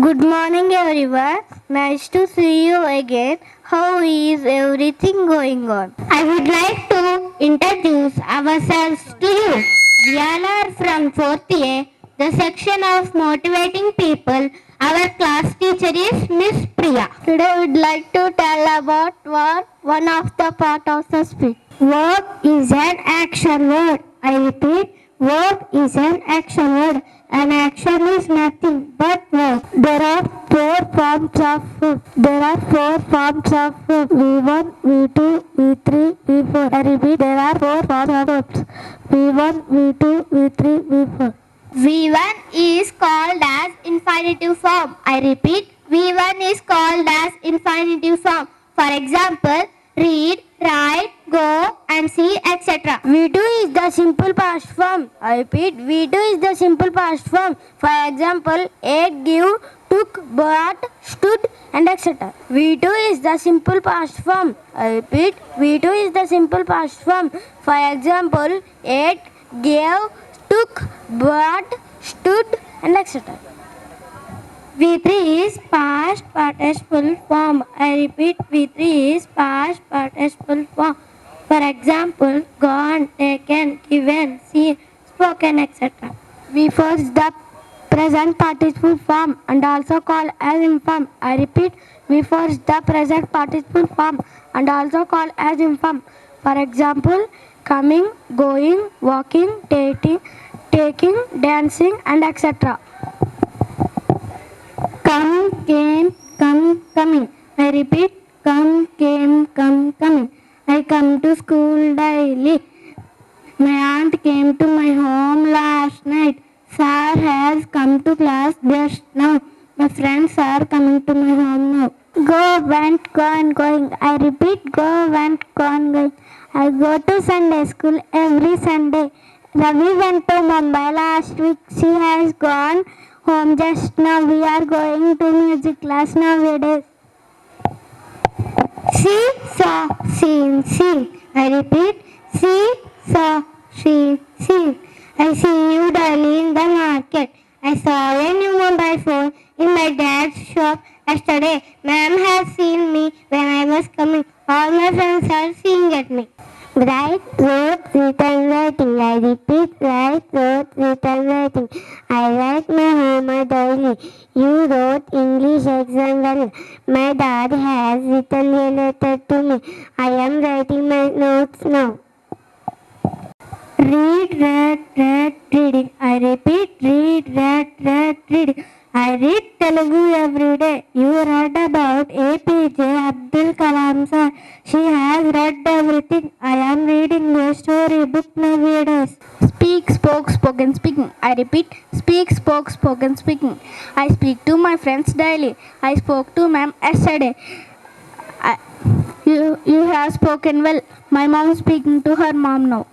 Good morning, everyone. Nice to see you again. How is everything going on? I would like to introduce ourselves to you. We all are from 4th A, the section of motivating people. Our class teacher is Miss Priya. Today, we'd like to tell about what one of the part of the speech. Verb is an action word. I repeat, verb is an action word. An action is nothing but verb. There are four forms of verb. V1, V2, V3, V4. I repeat, there are four forms of verbs. V1, V2, V3, V4. V1 is called as infinitive form. I repeat, V1 is called as infinitive form. For example, read, write, go and see, etc. V2 is the simple past form. I repeat, V2 is the simple past form. For example, ate, give, took, bought, stood and etc. V2 is the simple past form. I repeat, V2 is the simple past form. For example, ate, gave, took, bought, stood and etc. V3 is past participle form. I repeat, V3 is past participle form. For example, gone, taken, given, seen, spoken, etc. V4 is the present participle form and also called as inform. I repeat, V4 is the present participle form and also called as inform. For example, coming, going, walking, taking, dancing and etc. Come, came, come, coming. I repeat, come, came, come, coming. I come to school daily. My aunt came to my home last night. Sir has come to class just now. My friends are coming to my home now. Go, went, gone, going. I repeat, go, went, gone, going. I go to Sunday school every Sunday. Ravi went to Mumbai last week. She has gone home just now. We are going to music class nowadays. See, saw, seen, seen. I repeat, see, saw, seen, seen. I see you daily in the market. I saw a new mobile phone in my dad's shop yesterday. Ma'am has seen me when I was coming. All my friends are seeing at me. Write, wrote, written, writing. I repeat, write, wrote, written, writing. I write my homework daily. You wrote English exam well. My dad has written a letter to me. I am writing my notes now. Read, read, reading. I repeat, read, read, reading. I read Telugu every day. You read about APJ Abdul Kalam sir. She has read everything. I am reading a story book nowadays. Speak, spoke, spoken, speaking. I repeat, speak, spoke, spoken, speaking. I speak to my friends daily. I spoke to ma'am yesterday. You have spoken well. My mom is speaking to her mom now.